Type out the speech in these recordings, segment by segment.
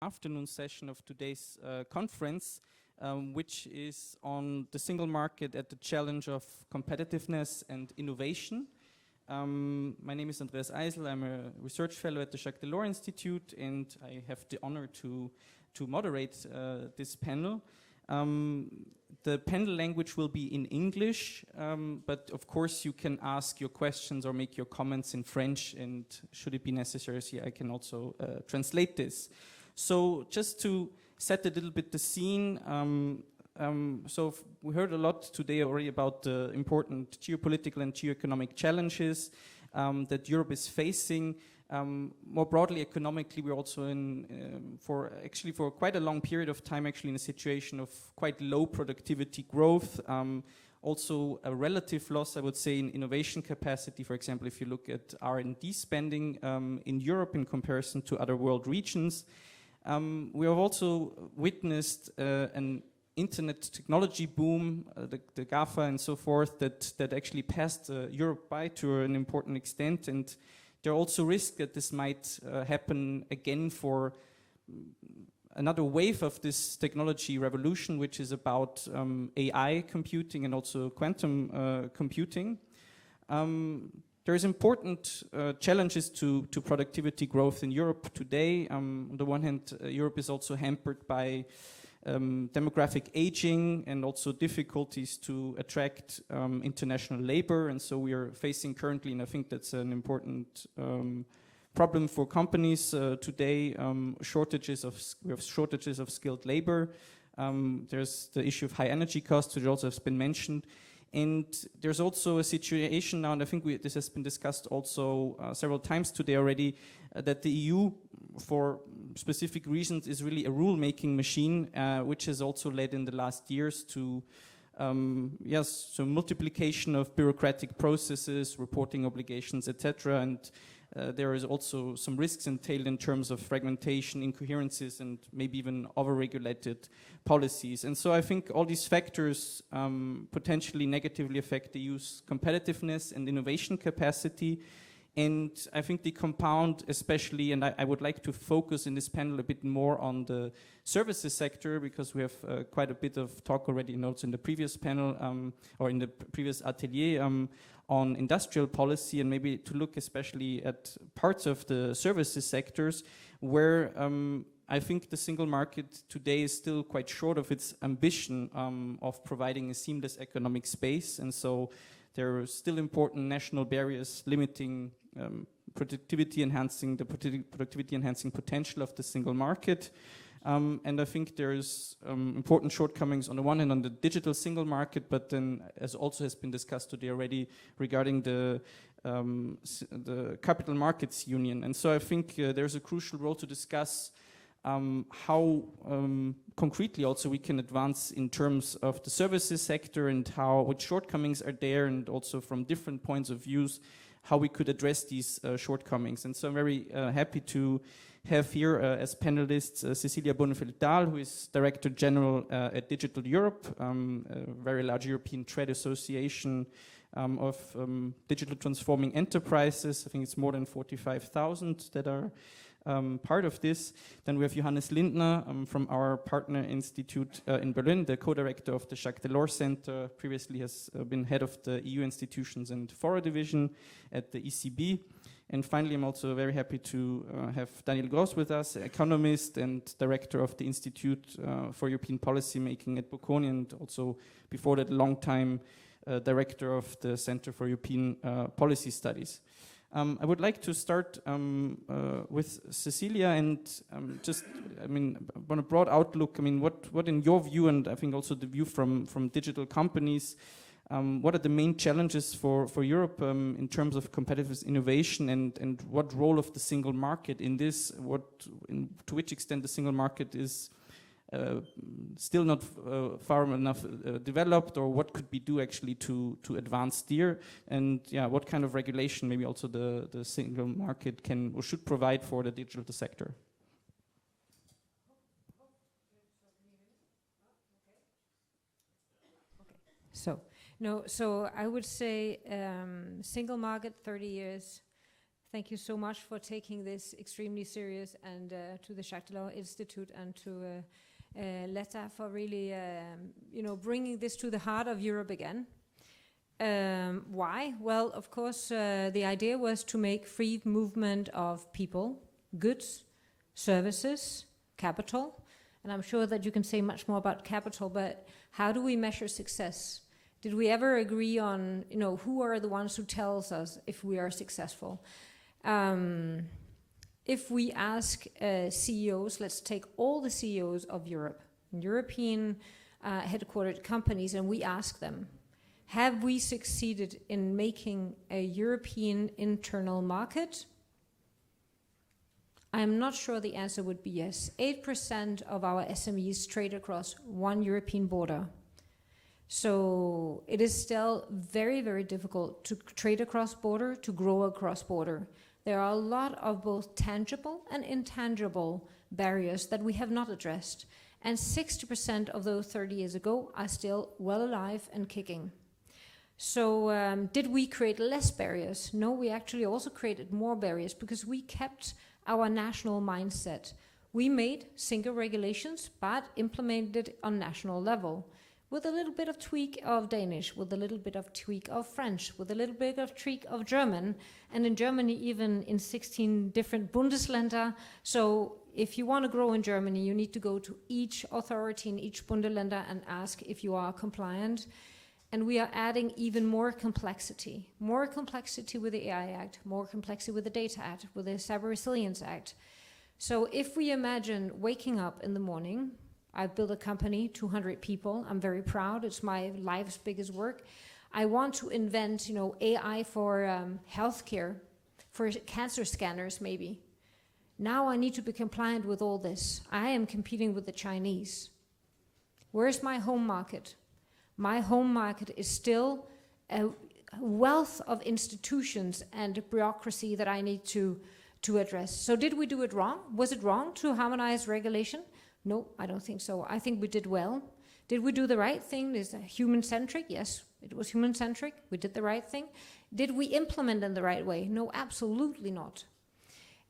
afternoon session of today's conference, which is on the single market at the challenge of competitiveness and innovation. My name is Andreas Eisl. I'm a research fellow at the Jacques Delors Institute, and I have the honor to moderate this panel. The panel language will be in English, but of course you can ask your questions or make your comments in French, and should it be necessary, I can also translate this. So just to set a little bit the scene, so we heard a lot today already about the important geopolitical and geoeconomic challenges that Europe is facing. More broadly, economically, we're also for quite a long period of time in a situation of quite low productivity growth. Also a relative loss, I would say, in innovation capacity. For example, if you look at R&D spending in Europe in comparison to other world regions. We have also witnessed an internet technology boom, the GAFA and so forth, that actually passed Europe by to an important extent, and there are also risks that this might happen again for another wave of this technology revolution, which is about AI computing and also quantum computing. There is important challenges to productivity growth in Europe today. On the one hand, Europe is also hampered by demographic aging and also difficulties to attract international labor, and so we are facing currently, and I think that's an important problem for companies today, we have shortages of skilled labor. There's the issue of high energy costs, which also has been mentioned. And there's also a situation now, and I think this has been discussed also several times today already, that the EU, for specific reasons, is really a rule-making machine, which has also led in the last years to so multiplication of bureaucratic processes, reporting obligations, etc. And there is also some risks entailed in terms of fragmentation, incoherences, and maybe even over-regulated policies. And so I think all these factors potentially negatively affect the EU's competitiveness and innovation capacity. And I think the compound especially, and I would like to focus in this panel a bit more on the services sector, because we have quite a bit of talk already notes in the previous panel or in the previous atelier on industrial policy, and maybe to look especially at parts of the services sectors where I think the single market today is still quite short of its ambition of providing a seamless economic space, and so there are still important national barriers limiting productivity enhancing potential of the single market. And I think there's important shortcomings on the one hand on the digital single market, but then, as also has been discussed today already, regarding the capital markets union. And so I think there's a crucial role to discuss how concretely also we can advance in terms of the services sector and which shortcomings are there, and also from different points of views how we could address these shortcomings. And so I'm very happy to have here as panelists Cécilia Bonefeld-Dahl, who is Director General at Digital Europe, a very large European trade association of digital transforming enterprises. I think it's more than 45,000 that are part of this. Then we have Johannes Lindner from our partner institute in Berlin, the co-director of the Jacques Delors Center, previously has been head of the EU institutions and Fora division at the ECB. And finally, I'm also very happy to have Daniel Gros with us, economist and director of the Institute for European Policymaking at Bocconi, and also before that, long-time director of the Center for European Policy Studies. I would like to start with Cecilia and on a broad outlook, what in your view, and I think also the view from digital companies, what are the main challenges for Europe in terms of competitive innovation, and what role of the single market in this, to which extent the single market is still not far enough developed, or what could we do actually to advance there, and what kind of regulation maybe also the single market can or should provide for the digital sector. So I would say single market 30 years Thank you so much for taking this extremely serious, and to the Jacques Delors Institute and to Letta for really, bringing this to the heart of Europe again. Why? Well, of course, the idea was to make free movement of people, goods, services, capital. And I'm sure that you can say much more about capital, but how do we measure success? Did we ever agree on, who are the ones who tells us if we are successful? If we ask CEOs, let's take all the CEOs of Europe, European headquartered companies, and we ask them, have we succeeded in making a European internal market? I'm not sure the answer would be yes. 8% of our SMEs trade across one European border. So it is still very, very difficult to trade across border, to grow across border. There are a lot of both tangible and intangible barriers that we have not addressed. And 60% of those 30 years ago are still well alive and kicking. So did we create less barriers? No, we actually also created more barriers because we kept our national mindset. We made single regulations, but implemented on national level, with a little bit of tweak of Danish, with a little bit of tweak of French, with a little bit of tweak of German, and in Germany even in 16 different Bundesländer. So if you want to grow in Germany, you need to go to each authority in each Bundesländer and ask if you are compliant. And we are adding even more complexity with the AI Act, more complexity with the Data Act, with the Cyber Resilience Act. So if we imagine waking up in the morning, I've built a company, 200 people. I'm very proud. It's my life's biggest work. I want to invent, AI for healthcare, for cancer scanners maybe. Now I need to be compliant with all this. I am competing with the Chinese. Where's my home market? My home market is still a wealth of institutions and bureaucracy that I need to address. So did we do it wrong? Was it wrong to harmonize regulation? No, I don't think so. I think we did well. Did we do the right thing? Is it human-centric? Yes, it was human-centric. We did the right thing. Did we implement in the right way? No, absolutely not.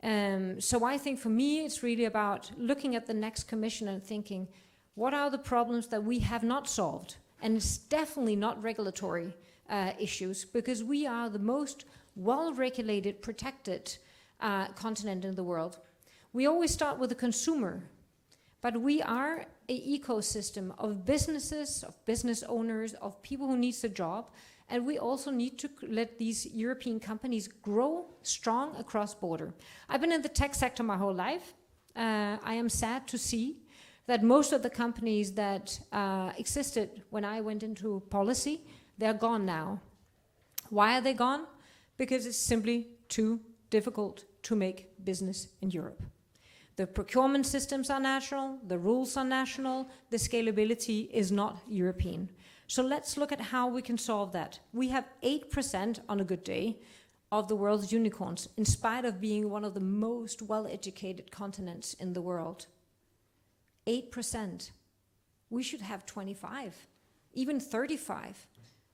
So I think for me, it's really about looking at the next commission and thinking, what are the problems that we have not solved? And it's definitely not regulatory issues, because we are the most well-regulated, protected continent in the world. We always start with the consumer, but we are an ecosystem of businesses, of business owners, of people who need a job, and we also need to let these European companies grow strong across border. I've been in the tech sector my whole life. I am sad to see that most of the companies that existed when I went into policy, they're gone now. Why are they gone? Because it's simply too difficult to make business in Europe. The procurement systems are national, the rules are national, the scalability is not European. So let's look at how we can solve that. We have 8% on a good day of the world's unicorns, in spite of being one of the most well-educated continents in the world. 8%. We should have 25, even 35.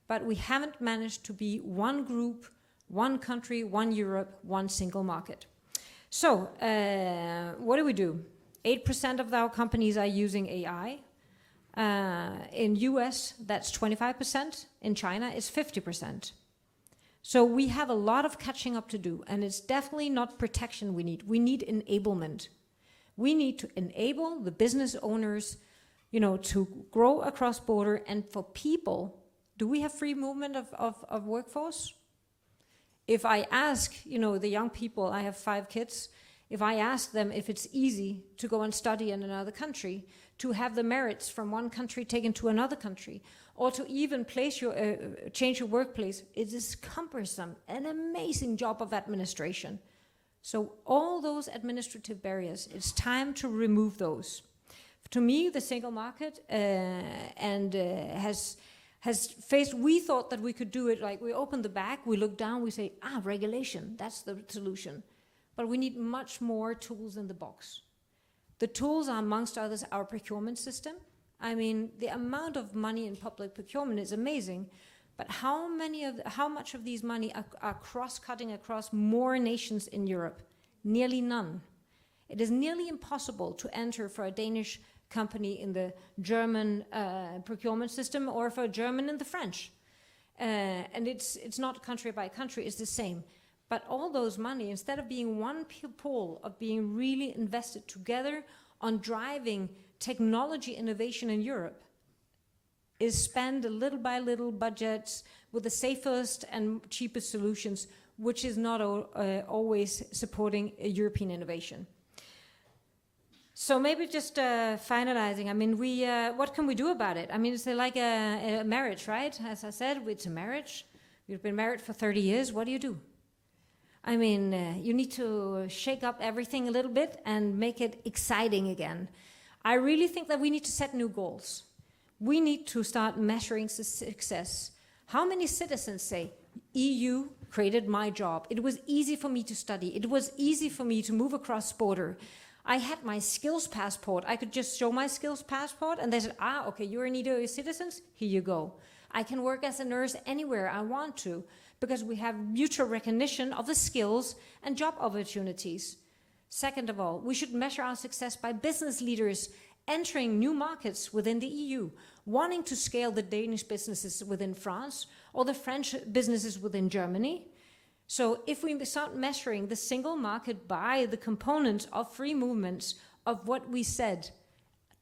But we haven't managed to be one group, one country, one Europe, one single market. So what do? 8% of our companies are using AI. In US, that's 25%. In China, it's 50%. So we have a lot of catching up to do, and it's definitely not protection we need. We need enablement. We need to enable the business owners, to grow across border. And for people, do we have free movement of workforce? If I ask, the young people, I have 5 kids, if I ask them if it's easy to go and study in another country, to have the merits from one country taken to another country, or to even change your workplace, it is cumbersome, an amazing job of administration. So all those administrative barriers, it's time to remove those. To me, the single market has faced, we thought that we could do it like we open the bag, we look down, we say, regulation, that's the solution. But we need much more tools in the box. The tools are, amongst others, our procurement system. I mean, the amount of money in public procurement is amazing, But how much of these money are cross-cutting across more nations in Europe? Nearly none. It is nearly impossible to enter for a Danish company in the German procurement system or for a German in the French. And it's not country by country, it's the same. But all those money, instead of being one pool of being really invested together on driving technology innovation in Europe, is spent little by little budgets with the safest and cheapest solutions, which is not always supporting European innovation. So maybe just finalizing, I mean, what can we do about it? I mean, it's like a marriage, right? As I said, it's a marriage. You've been married for 30 years, what do? I mean, you need to shake up everything a little bit and make it exciting again. I really think that we need to set new goals. We need to start measuring success. How many citizens say, EU created my job. It was easy for me to study. It was easy for me to move across border. I had my skills passport. I could just show my skills passport and they said, okay, you're an EU citizens, here you go. I can work as a nurse anywhere I want to because we have mutual recognition of the skills and job opportunities. Second of all, we should measure our success by business leaders entering new markets within the EU, wanting to scale the Danish businesses within France or the French businesses within Germany. So if we start measuring the single market by the components of free movements of what we said,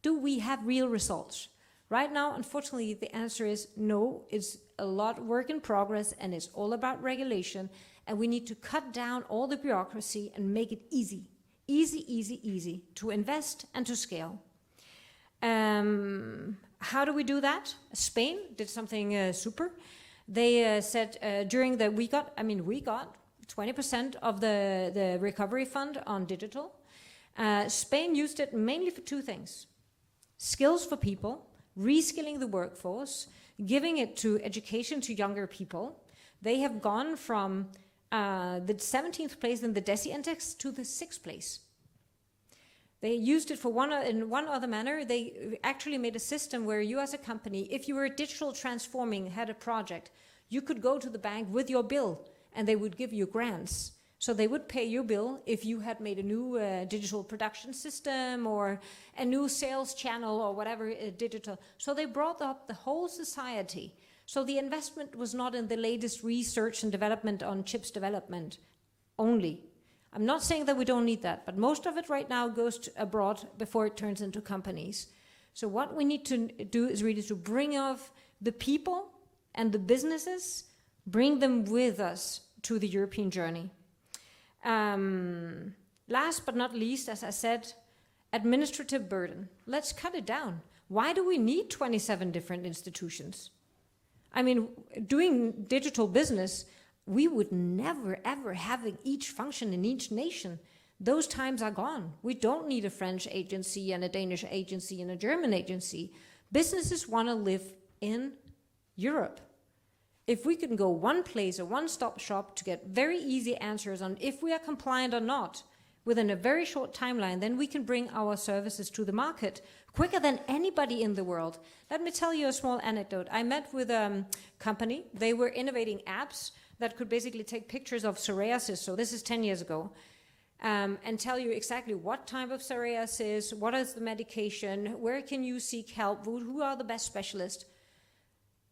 do we have real results? Right now, unfortunately, the answer is no. It's a lot of work in progress and it's all about regulation. And we need to cut down all the bureaucracy and make it easy. Easy to invest and to scale. How do we do that? Spain did something super. They said we got 20% of the recovery fund on digital. Spain used it mainly for two things. Skills for people, reskilling the workforce, giving it to education to younger people. They have gone from the 17th place in the DESI index to the 6th place. They used it for in one other manner. They actually made a system where you as a company, if you were digital transforming, had a project, you could go to the bank with your bill and they would give you grants. So they would pay your bill if you had made a new digital production system or a new sales channel or whatever digital. So they brought up the whole society. So the investment was not in the latest research and development on chips development only. I'm not saying that we don't need that, but most of it right now goes abroad before it turns into companies. So what we need to do is really to bring off the people and the businesses, bring them with us to the European journey. Last but not least, as I said, administrative burden. Let's cut it down. Why do we need 27 different institutions? I mean, doing digital business, we would never ever have each function in each nation. Those times are gone. We don't need a French agency and a Danish agency and a German agency. Businesses want to live in Europe. If we can go one place, a one-stop shop to get very easy answers on if we are compliant or not within a very short timeline, then we can bring our services to the market quicker than anybody in the world. Let me tell you a small anecdote. I met with a company. They were innovating apps that could basically take pictures of psoriasis, so this is 10 years ago, and tell you exactly what type of psoriasis, what is the medication, where can you seek help, who are the best specialists.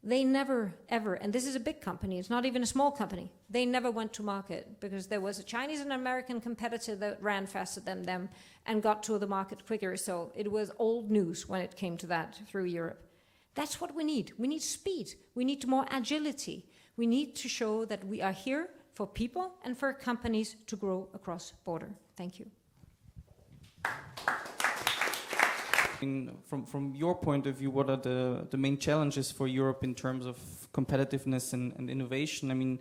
They never, ever, and this is a big company, it's not even a small company, they never went to market because there was a Chinese and American competitor that ran faster than them and got to the market quicker, so it was old news when it came to that through Europe. That's what we need. We need speed. We need more agility. We need to show that we are here for people and for companies to grow across border. Thank you. From your point of view, what are the main challenges for Europe in terms of competitiveness and innovation? I mean,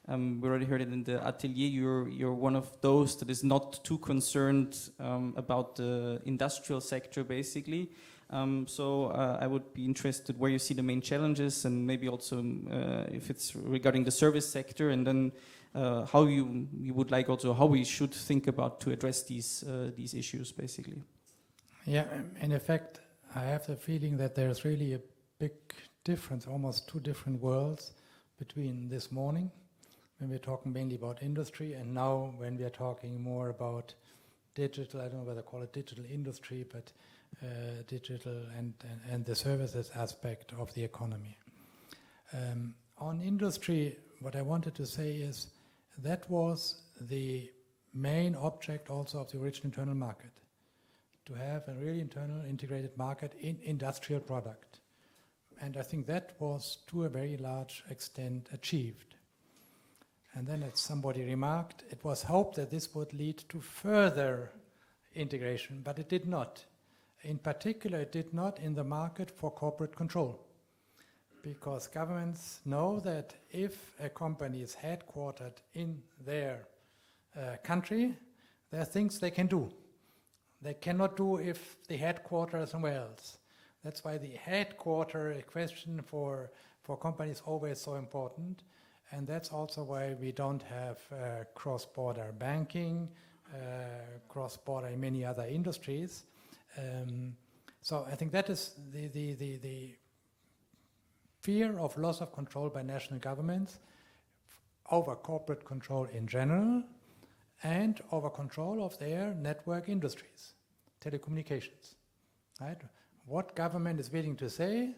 we already heard it in the atelier. You're one of those that is not too concerned about the industrial sector, basically. So I would be interested where you see the main challenges, and maybe also if it's regarding the service sector, and then how you would like also how we should think about to address these issues, basically. Yeah, in effect, I have the feeling that there's really a big difference, almost two different worlds. between this morning, when we're talking mainly about industry, and now when we are talking more about digital. I don't know whether to call it digital industry, but digital and the services aspect of the economy. On industry, what I wanted to say is that was the main object also of the original internal market, to have a really internal integrated market in industrial product. And I think that was to a very large extent achieved. And then, as somebody remarked, it was hoped that this would lead to further integration, but it did not. In particular, it did not in the market for corporate control, because governments know that if a company is headquartered in their country, there are things they can do. They cannot do if the headquarter is somewhere else. That's why the headquarter question for companies is always so important. And that's also why we don't have cross-border banking, cross-border in many other industries. So I think that is the fear of loss of control by national governments over corporate control in general and over control of their network industries, telecommunications. Right? What government is willing to say?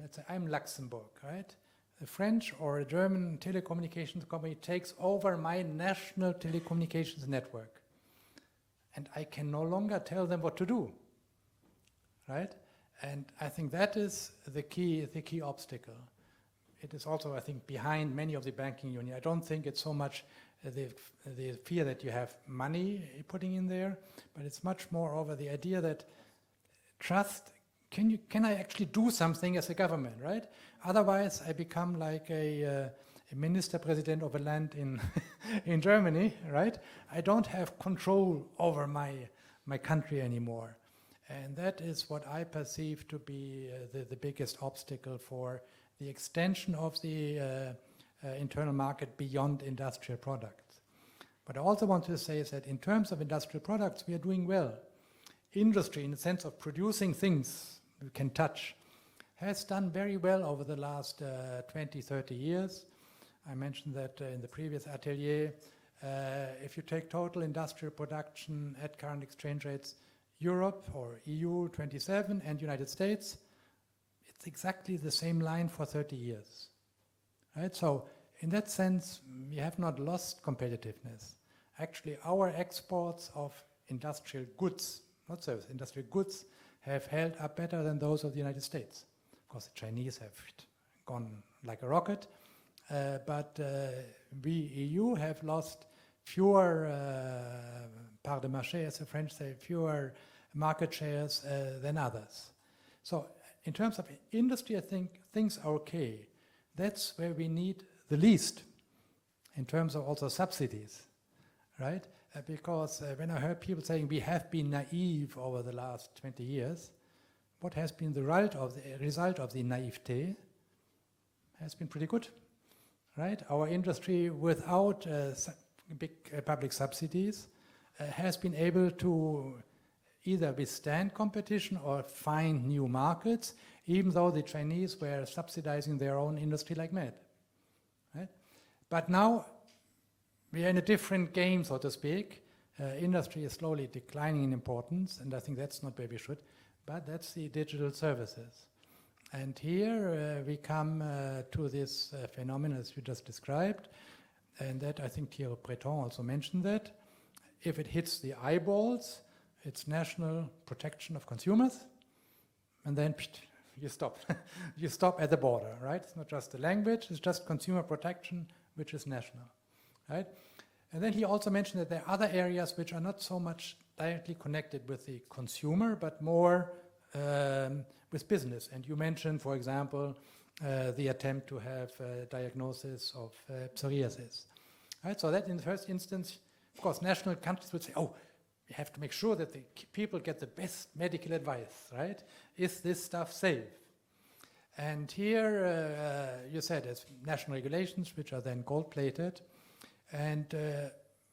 Let's say I'm Luxembourg, right? A French or a German telecommunications company takes over my national telecommunications network, and I can no longer tell them what to do, right? And I think that is the key obstacle. It is also, I think, behind many of the banking union. I don't think it's so much the fear that you have money putting in there, but it's much more over the idea that trust. Can I actually do something as a government, right? Otherwise, I become like a minister president of a land in Germany, right? I don't have control over my country anymore. And that is what I perceive to be the biggest obstacle for the extension of the internal market beyond industrial products. What I also want to say is that in terms of industrial products, we are doing well. Industry, in the sense of producing things we can touch, has done very well over the last 20, 30 years. I mentioned that in the previous atelier. If you take total industrial production at current exchange rates, Europe or EU 27 and United States, it's exactly the same line for 30 years. Right? So in that sense, we have not lost competitiveness. Actually, our exports of industrial goods, not service, industrial goods, have held up better than those of the United States. Of course, the Chinese have gone like a rocket, but we, EU, have lost fewer part de marché, as the French say, fewer market shares than others. So in terms of industry, I think things are okay. That's where we need the least in terms of also subsidies, right? Because when I heard people saying we have been naive over the last 20 years, what has been the result of the naivete has been pretty good, right? Our industry, without big public subsidies, has been able to either withstand competition or find new markets, even though the Chinese were subsidizing their own industry like mad, right? But now we are in a different game, so to speak. Industry is slowly declining in importance, and I think that's not where we should, but that's the digital services. And here we come to this phenomenon as you just described, and that I think Thierry Breton also mentioned that. If it hits the eyeballs, it's national protection of consumers, and then you stop. You stop at the border, right? It's not just the language, it's just consumer protection, which is national. Right? And then he also mentioned that there are other areas which are not so much directly connected with the consumer, but more with business. And you mentioned, for example, the attempt to have diagnosis of psoriasis. Right? So that in the first instance, of course, national countries would say, oh, we have to make sure that the people get the best medical advice, right? Is this stuff safe? And here you said there's national regulations which are then gold-plated. And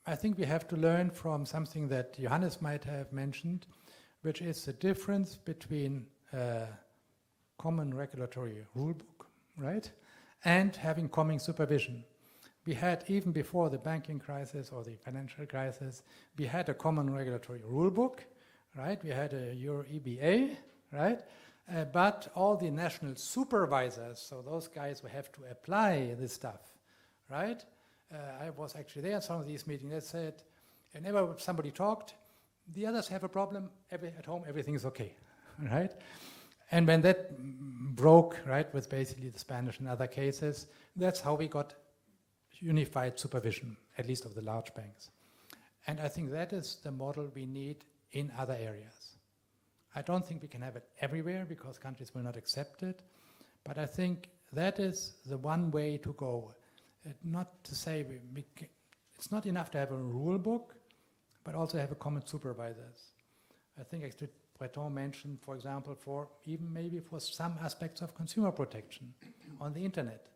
I think we have to learn from something that Johannes might have mentioned, which is the difference between common regulatory rule book, right, and having common supervision. We had, even before the banking crisis or the financial crisis, we had a common regulatory rule book, right? We had a Euro EBA, right? But all the national supervisors, so those guys who have to apply this stuff, right? I was actually there at some of these meetings. They said, whenever somebody talked, the others have a problem, at home everything is okay, right? And when that broke, right, with basically the Spanish and other cases, that's how we got unified supervision, at least of the large banks. And I think that is the model we need in other areas. I don't think we can have it everywhere because countries will not accept it, but I think that is the one way to go. Not to say it's not enough to have a rule book, but also have a common supervisors. I think actually Breton mentioned, for example, for even maybe for some aspects of consumer protection on the internet,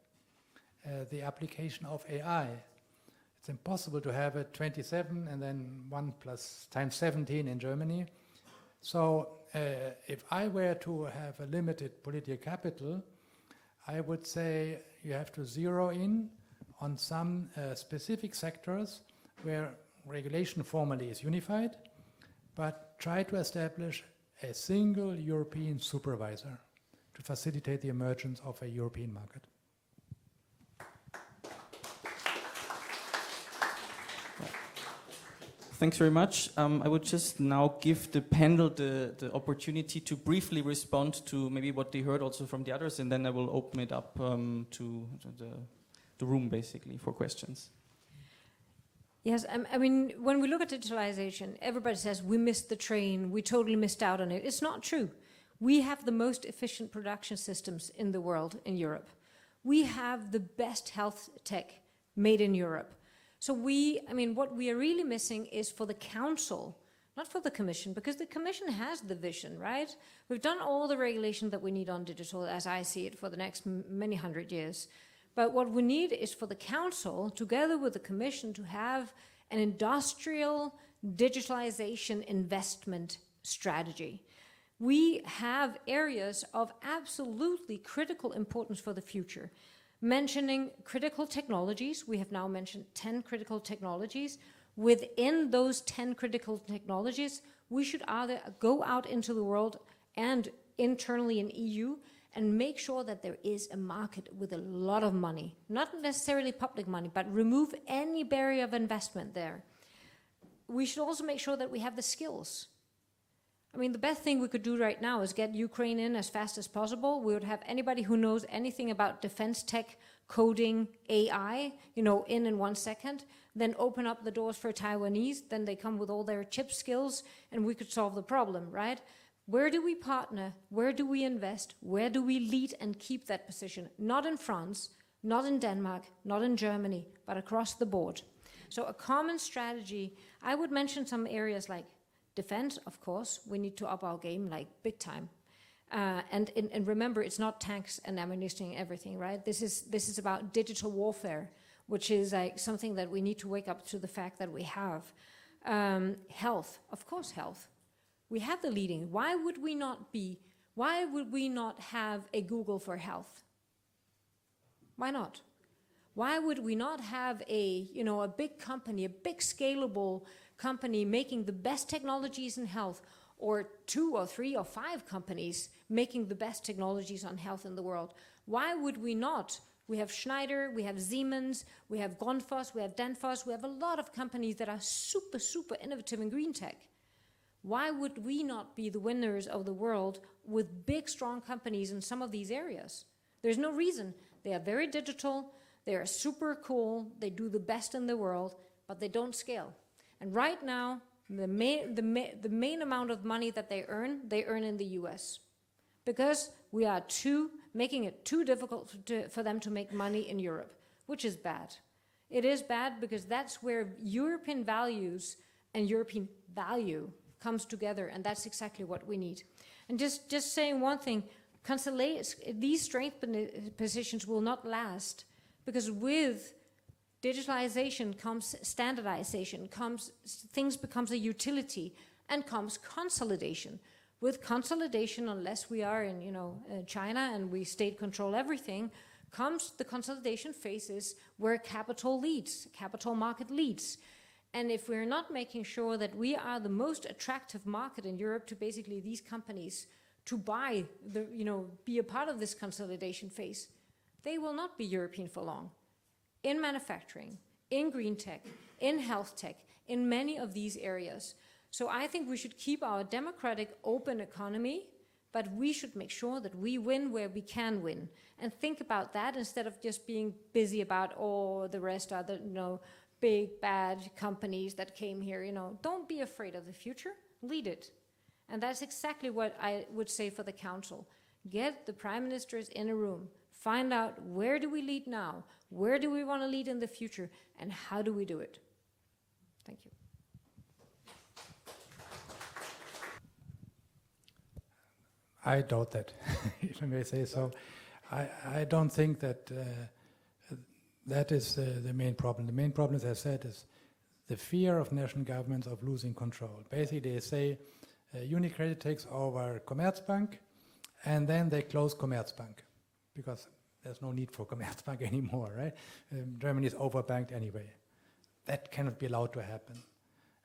the application of AI. It's impossible to have a 27 and then 1 plus times 17 in Germany. So if I were to have a limited political capital, I would say you have to zero in on some specific sectors where regulation formally is unified, but try to establish a single European supervisor to facilitate the emergence of a European market. Thanks very much. I would just now give the panel the opportunity to briefly respond to maybe what they heard also from the others, and then I will open it up to the room, basically, for questions. Yes, I mean, when we look at digitalization, everybody says we missed the train, we totally missed out on it. It's not true. We have the most efficient production systems in the world, in Europe. We have the best health tech made in Europe. So what we are really missing is for the Council, not for the Commission, because the Commission has the vision, right? We've done all the regulation that we need on digital, as I see it, for the next many hundred years. But what we need is for the Council, together with the Commission, to have an industrial digitalization investment strategy. We have areas of absolutely critical importance for the future. Mentioning critical technologies, we have now mentioned 10 critical technologies. Within those 10 critical technologies, we should either go out into the world and internally in EU and make sure that there is a market with a lot of money, not necessarily public money, but remove any barrier of investment there. We should also make sure that we have the skills. I mean, the best thing we could do right now is get Ukraine in as fast as possible. We would have anybody who knows anything about defense tech, coding, AI, in 1 second, then open up the doors for Taiwanese, then they come with all their chip skills, and we could solve the problem, right? Where do we partner? Where do we invest? Where do we lead and keep that position? Not in France, not in Denmark, not in Germany, but across the board. So a common strategy, I would mention some areas like defense, of course, we need to up our game like big time. And remember, it's not tanks and ammunition and everything, right? This is about digital warfare, which is like something that we need to wake up to the fact that we have. Health, of course, health. We have the leading. Why would we not have a Google for health? Why not? Why would we not have a big company, a big scalable company making the best technologies in health, or 2 or 3 or 5 companies making the best technologies on health in the world? Why would we not? We have Schneider, we have Siemens, we have Grundfos, we have Danfoss, we have a lot of companies that are super, super innovative in green tech. Why would we not be the winners of the world with big, strong companies in some of these areas? There's no reason. They are very digital, they are super cool, they do the best in the world, but they don't scale. And right now, the main amount of money that they earn in the US. Because we are making it too difficult for them to make money in Europe, which is bad. It is bad because that's where European values and European value comes together, and that's exactly what we need. And just saying one thing, these strength positions will not last, because with digitalization comes standardization, things becomes a utility, and comes consolidation. With consolidation, unless we are in China and we state control everything, comes the consolidation phases where capital leads, capital market leads. And if we're not making sure that we are the most attractive market in Europe to basically these companies to buy, be a part of this consolidation phase, they will not be European for long. In manufacturing, in green tech, in health tech, in many of these areas. So I think we should keep our democratic, open economy, but we should make sure that we win where we can win. And think about that instead of just being busy about, the rest are the, big, bad companies that came here. Don't be afraid of the future, lead it. And that's exactly what I would say for the council. Get the prime ministers in a room, find out where do we lead now, where do we want to lead in the future, and how do we do it? Thank you. I doubt that, if I may say so. I don't think that that is the main problem. The main problem, as I said, is the fear of national governments of losing control. Basically, they say UniCredit takes over Commerzbank, and then they close Commerzbank, because there's no need for Commerzbank anymore, right? Germany is overbanked anyway. That cannot be allowed to happen.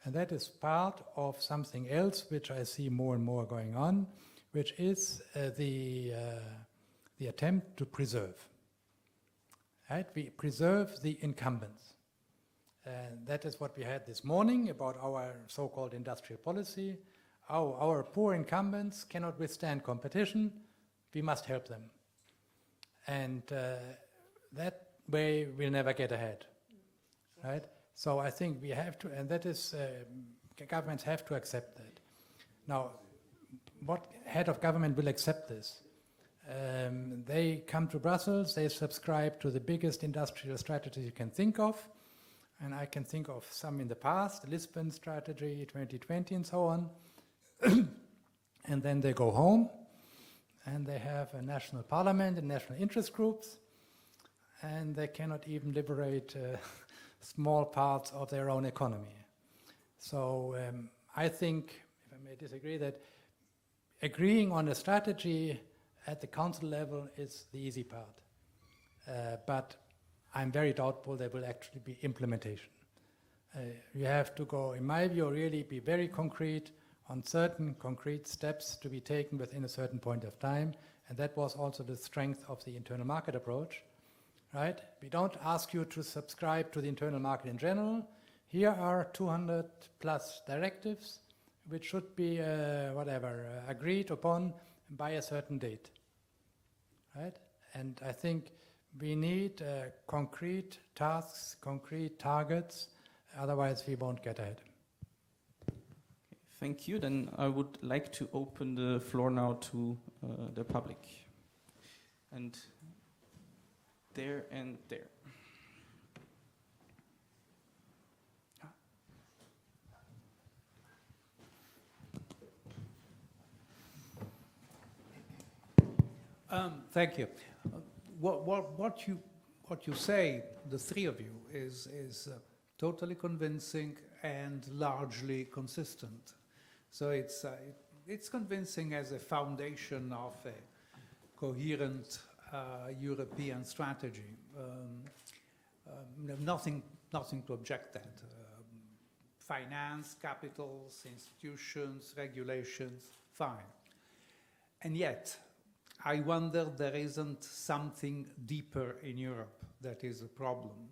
And that is part of something else which I see more and more going on, which is the attempt to preserve. Right? We preserve the incumbents. And that is what we had this morning about our so-called industrial policy. Our poor incumbents cannot withstand competition. We must help them. And that way we'll never get ahead. Right? So I think we have to, and that is, governments have to accept that. Now, what head of government will accept this? They come to Brussels, they subscribe to the biggest industrial strategy you can think of, and I can think of some in the past, the Lisbon strategy, 2020 and so on, and then they go home, and they have a national parliament and national interest groups, and they cannot even liberate small parts of their own economy. So I think, if I may disagree, that agreeing on a strategy at the council level is the easy part. But I'm very doubtful there will actually be implementation. You have to go, in my view, really be very concrete on certain concrete steps to be taken within a certain point of time. And that was also the strength of the internal market approach, right? We don't ask you to subscribe to the internal market in general. Here are 200 plus directives which should be, agreed upon by a certain date, right? And I think we need concrete tasks, concrete targets, otherwise we won't get ahead. Thank you. Then I would like to open the floor now to the public. And there and there. Thank you. What you say, the three of you, is totally convincing and largely consistent. So it's convincing as a foundation of a coherent European strategy. Nothing to object that. Finance, capitals, institutions, regulations, fine. And yet, I wonder there isn't something deeper in Europe that is a problem.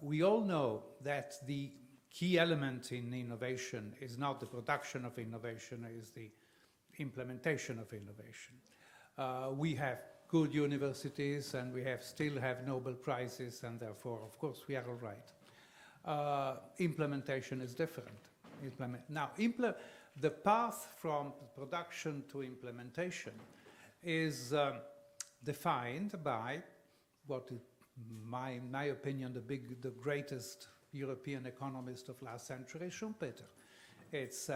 We all know that the key element in innovation is not the production of innovation, it is the implementation of innovation. We have good universities and we still have Nobel Prizes, and therefore, of course, we are all right. Implementation is different. The path from production to implementation is defined by what, in my opinion, the greatest European economist of last century, Schumpeter. It's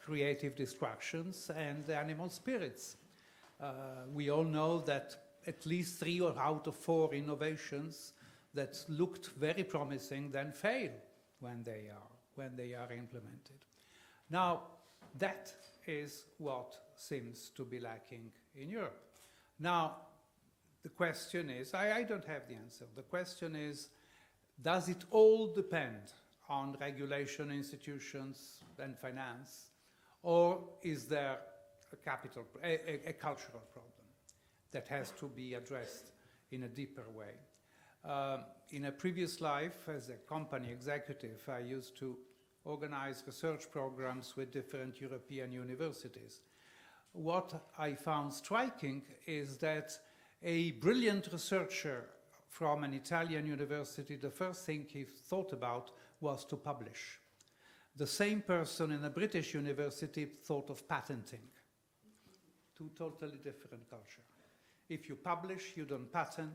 creative distractions and animal spirits. We all know that at least 3 out of 4 innovations that looked very promising then fail when they are implemented. Now, that is what seems to be lacking in Europe. Now, the question is, I don't have the answer. The question is, does it all depend on regulation, institutions, and finance? Or is there a cultural problem that has to be addressed in a deeper way? In a previous life, as a company executive, I used to organize research programs with different European universities. What I found striking is that a brilliant researcher from an Italian university, the first thing he thought about was to publish. The same person in a British university thought of patenting. Two totally different cultures. If you publish, you don't patent,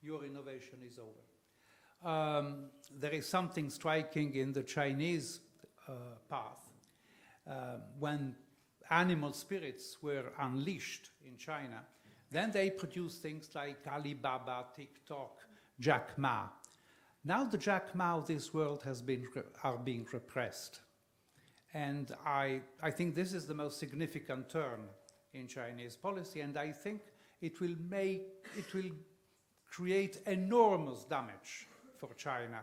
your innovation is over. There is something striking in the Chinese path. When animal spirits were unleashed in China, then they produced things like Alibaba, TikTok, Jack Ma. Now the Jack Ma of this world are being repressed. And I think this is the most significant turn in Chinese policy, and I think it will create enormous damage for China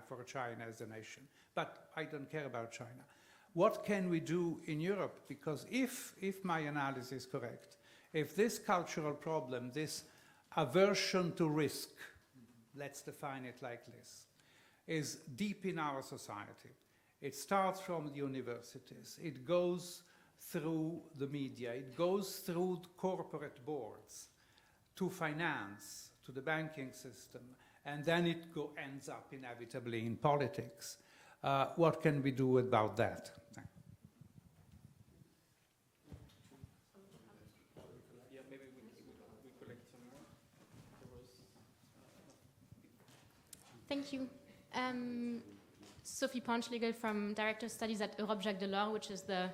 as a nation. But I don't care about China. What can we do in Europe? Because if my analysis is correct, if this cultural problem, this aversion to risk, let's define it like this, is deep in our society, it starts from the universities, it goes through the media, it goes through corporate boards, to finance, to the banking system, and then it ends up inevitably in politics. What can we do about that? Yeah, maybe we collect some more. Thank you. Sophie Ponschlegel from Director of Studies at Europe Jacques Delors, which is the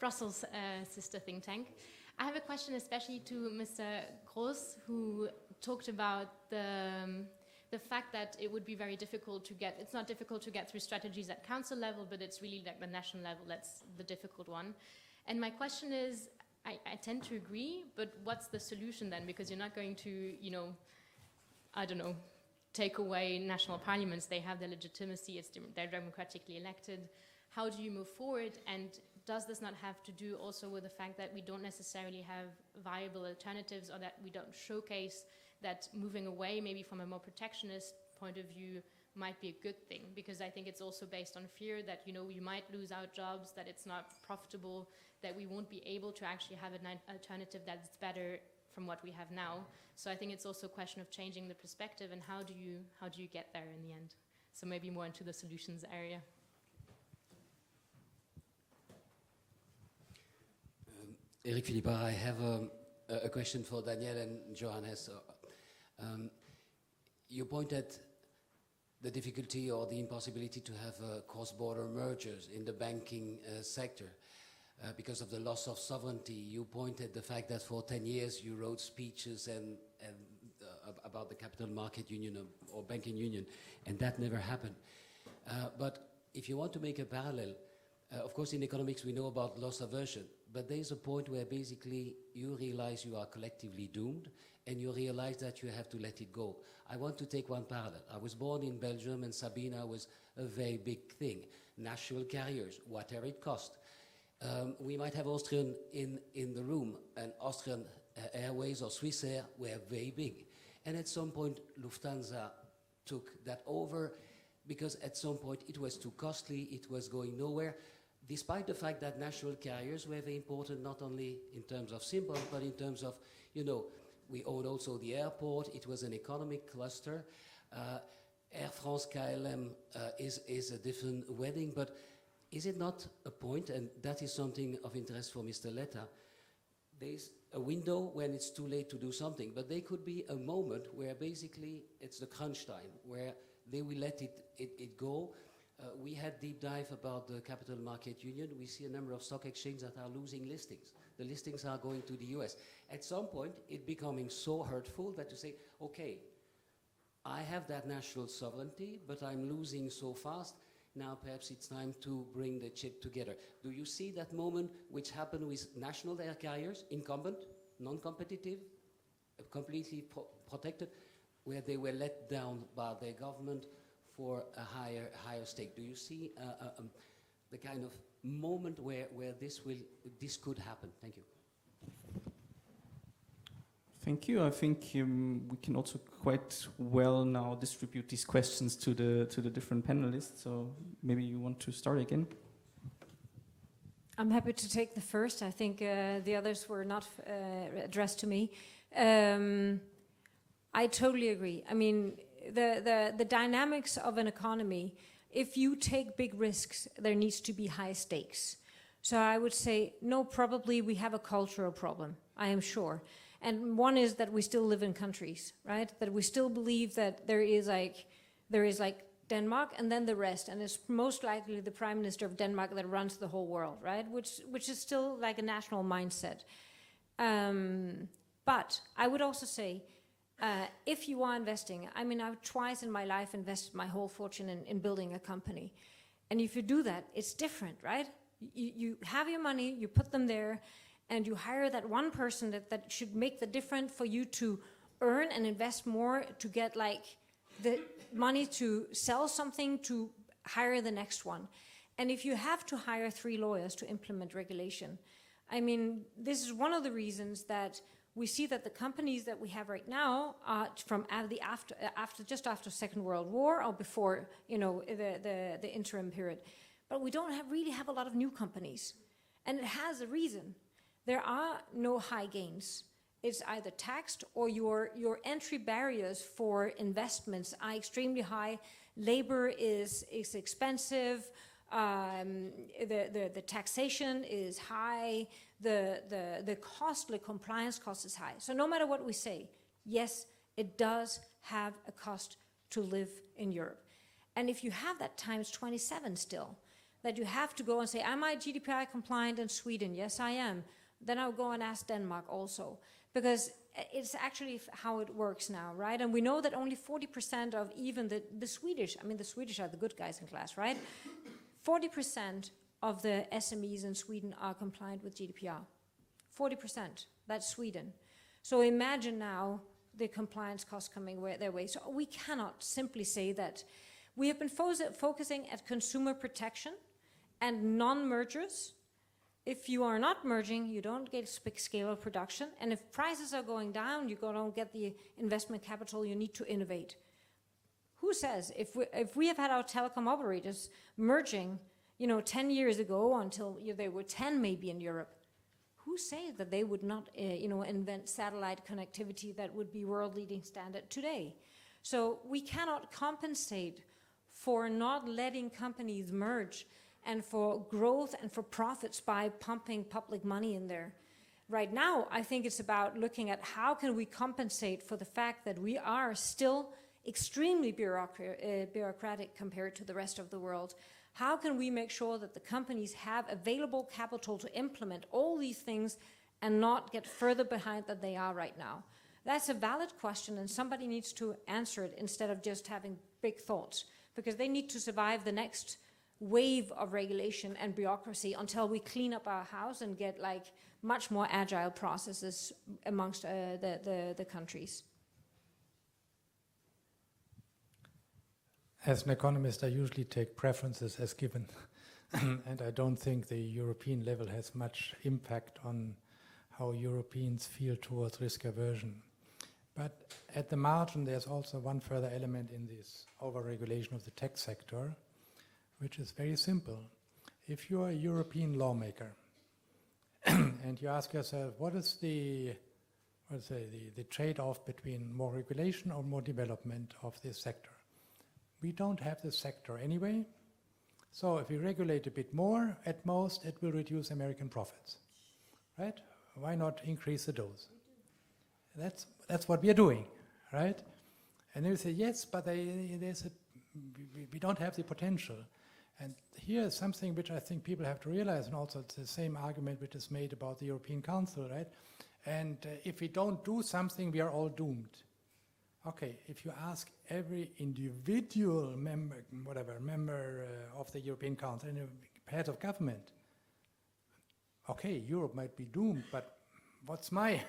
Brussels sister think tank. I have a question especially to Mr. Gros, who talked about the fact that it would be very difficult to get, it's not difficult to get through strategies at council level, but it's really like the national level that's the difficult one. And my question is, I tend to agree, but what's the solution then? Because you're not going to, you know, I don't know, take away national parliaments. They have their legitimacy, they're democratically elected. How do you move forward? And does this not have to do also with the fact that we don't necessarily have viable alternatives, or that we don't showcase that moving away maybe from a more protectionist point of view might be a good thing? Because I think it's also based on fear that, you know, we might lose our jobs, that it's not profitable, that we won't be able to actually have an alternative that's better from what we have now. So I think it's also a question of changing the perspective, and how do you get there in the end? So maybe more into the solutions area. Eric Philippa, I have a question for Daniel and Johannes. You pointed the difficulty or the impossibility to have cross-border mergers in the banking sector because of the loss of sovereignty. You pointed the fact that for 10 years you wrote speeches and about the capital market union or banking union, and that never happened. But if you want to make a parallel, of course in economics we know about loss aversion, but there's a point where basically you realize you are collectively doomed, and you realize that you have to let it go. I want to take one parallel. I was born in Belgium, and Sabina was a very big thing. National carriers, whatever it cost. We might have Austrian in the room, and Austrian Airways or Swiss Air were very big. And at some point, Lufthansa took that over, because at some point it was too costly, it was going nowhere, despite the fact that national carriers were very important, not only in terms of symbols, but in terms of, you know, we own also the airport. It was an economic cluster. Air France KLM is a different wedding, but is it not a point, and that is something of interest for Mr. Letta, there's a window when it's too late to do something, but there could be a moment where basically it's the crunch time, where they will let it go. We had deep dive about the capital market union. We see a number of stock exchanges that are losing listings. The listings are going to the US. At some point, it's becoming so hurtful that to say, okay, I have that national sovereignty, but I'm losing so fast. Now perhaps it's time to bring the chip together. Do you see that moment which happened with national air carriers, incumbent, non-competitive, completely protected, where they were let down by their government for a higher stake. Do you see the kind of moment where this could happen? Thank you. Thank you. I think we can also quite well now distribute these questions to the different panelists. So maybe you want to start again. I'm happy to take the first. I think the others were not addressed to me. I totally agree. I mean, the dynamics of an economy, if you take big risks, there needs to be high stakes. So I would say, no, probably we have a cultural problem, I am sure. And one is that we still live in countries, right? That we still believe that there is like Denmark and then the rest, and it's most likely the Prime Minister of Denmark that runs the whole world, right? Which is still like a national mindset. But I would also say, if you are investing, I mean, I've twice in my life invested my whole fortune in building a company. And if you do that, it's different, right? You have your money, you put them there, and you hire that one person that should make the difference for you to earn and invest more to get like the money to sell something, to hire the next one. And if you have to hire 3 lawyers to implement regulation, I mean, this is one of the reasons that we see that the companies that we have right now are from just after Second World War or before, you know, the interim period. But we don't really have a lot of new companies. And it has a reason. There are no high gains. It's either taxed or your entry barriers for investments are extremely high. Labor is expensive. The taxation is high. The compliance cost is high. So no matter what we say, yes, it does have a cost to live in Europe. And if you have that times 27 still, that you have to go and say, am I GDPR compliant in Sweden? Yes, I am. Then I'll go and ask Denmark also, because it's actually how it works now, right? And we know that only 40% of even the Swedish, I mean, the Swedish are the good guys in class, right? 40% of the SMEs in Sweden are compliant with GDPR. 40%, that's Sweden. So imagine now the compliance costs coming their way. So we cannot simply say that. We have been focusing at consumer protection and non-mergers. If you are not merging, you don't get big scale of production. And if prices are going down, you don't get the investment capital you need to innovate. Who says, if we have had our telecom operators merging, 10 years ago until they were 10 maybe in Europe, who say that they would not, invent satellite connectivity that would be world-leading standard today? So we cannot compensate for not letting companies merge and for growth and for profits by pumping public money in there. Right now, I think it's about looking at how can we compensate for the fact that we are still extremely bureaucratic compared to the rest of the world. How can we make sure that the companies have available capital to implement all these things and not get further behind than they are right now? That's a valid question, and somebody needs to answer it instead of just having big thoughts, because they need to survive the next wave of regulation and bureaucracy until we clean up our house and get like much more agile processes amongst the countries. As an economist, I usually take preferences as given, and I don't think the European level has much impact on how Europeans feel towards risk aversion. But at the margin, there's also one further element in this overregulation of the tech sector, which is very simple. If you're a European lawmaker and you ask yourself, what is the trade-off between more regulation or more development of this sector? We don't have this sector anyway. So if we regulate a bit more, at most it will reduce American profits, right? Why not increase the dose? That's what we are doing, right? And then we say, yes, but we don't have the potential. And here is something which I think people have to realize, and also it's the same argument which is made about the European Council, right? And if we don't do something, we are all doomed. Okay, if you ask every individual member of the European Council and head of government, okay, Europe might be doomed, but what's my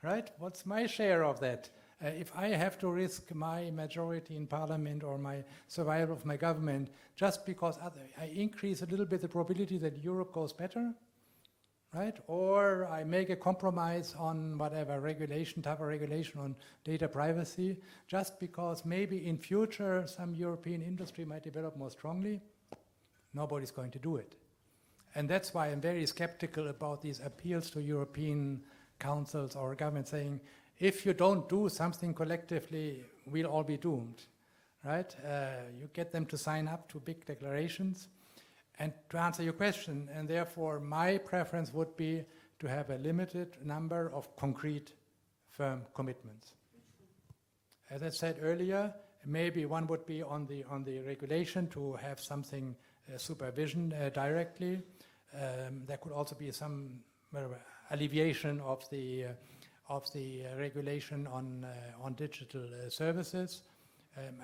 right? What's my share of that? If I have to risk my majority in parliament or my survival of my government just because I increase a little bit the probability that Europe goes better, right? Or I make a compromise on whatever regulation, type of regulation on data privacy, just because maybe in future some European industry might develop more strongly, nobody's going to do it. And that's why I'm very skeptical about these appeals to European councils or governments saying, if you don't do something collectively, we'll all be doomed, right? You get them to sign up to big declarations. And to answer your question, and therefore my preference would be to have a limited number of concrete, firm commitments. As I said earlier, maybe one would be on the regulation to have something supervision directly. There could also be some alleviation of the regulation on digital services.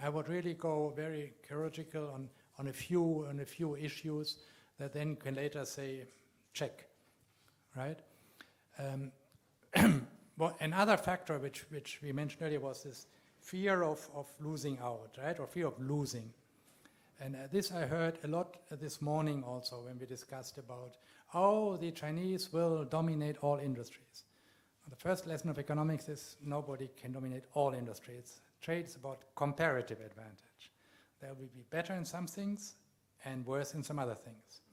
I would really go very chirurgical on a few issues that then can later say check, right? Well, another factor which we mentioned earlier was this fear of losing out, right, or fear of losing. And this I heard a lot this morning also when we discussed about, oh, the Chinese will dominate all industries. The first lesson of economics is nobody can dominate all industries. Trade is about comparative advantage. There will be better in some things and worse in some other things.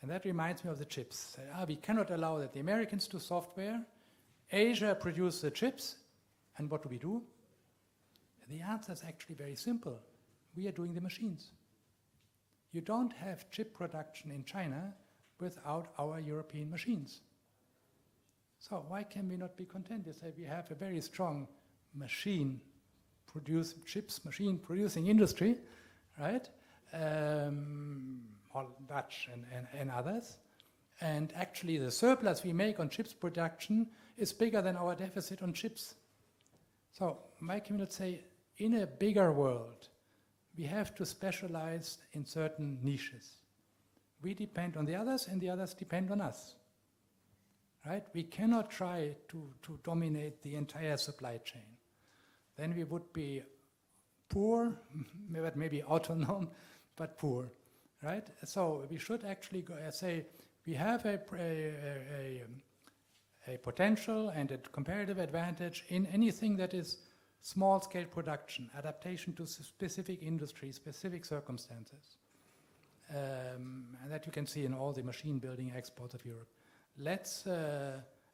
And that reminds me of the chips. We cannot allow that the Americans do software, Asia produce the chips, and what do? The answer is actually very simple. We are doing the machines. You don't have chip production in China without our European machines. So why can we not be content to say we have a very strong machine producing industry, right? All Dutch and others. And actually the surplus we make on chips production is bigger than our deficit on chips. So why can we not say in a bigger world, we have to specialize in certain niches. We depend on the others and the others depend on us. Right? We cannot try to dominate the entire supply chain. Then we would be poor, maybe autonomous, but poor. Right? So we should actually say we have a potential and a comparative advantage in anything that is small-scale production, adaptation to specific industries, specific circumstances. And that you can see in all the machine-building exports of Europe. Let's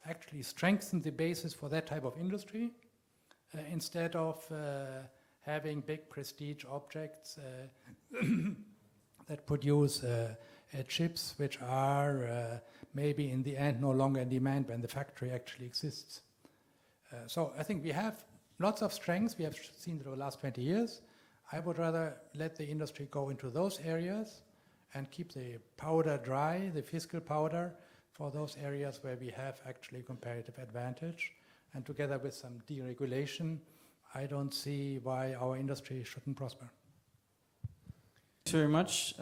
actually strengthen the basis for that type of industry instead of having big prestige objects that produce chips which are maybe in the end no longer in demand when the factory actually exists. So I think we have lots of strengths we have seen over the last 20 years. I would rather let the industry go into those areas and keep the powder dry, the fiscal powder, for those areas where we have actually comparative advantage. And together with some deregulation, I don't see why our industry shouldn't prosper. Thank you very much.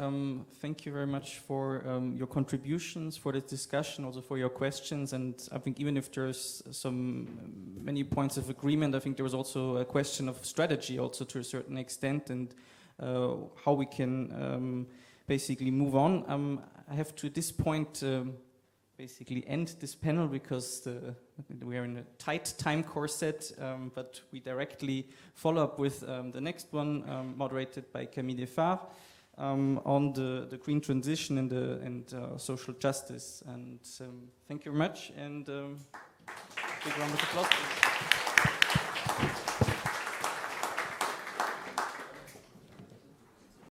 Thank you very much for your contributions, for this discussion, also for your questions. And I think even if there's many points of agreement, I think there was also a question of strategy also to a certain extent and how we can basically move on. I have to at this point basically end this panel because we are in a tight time corset, but we directly follow up with the next one, moderated by Camille Defar, on the green transition and social justice. And thank you very much, and big round of applause.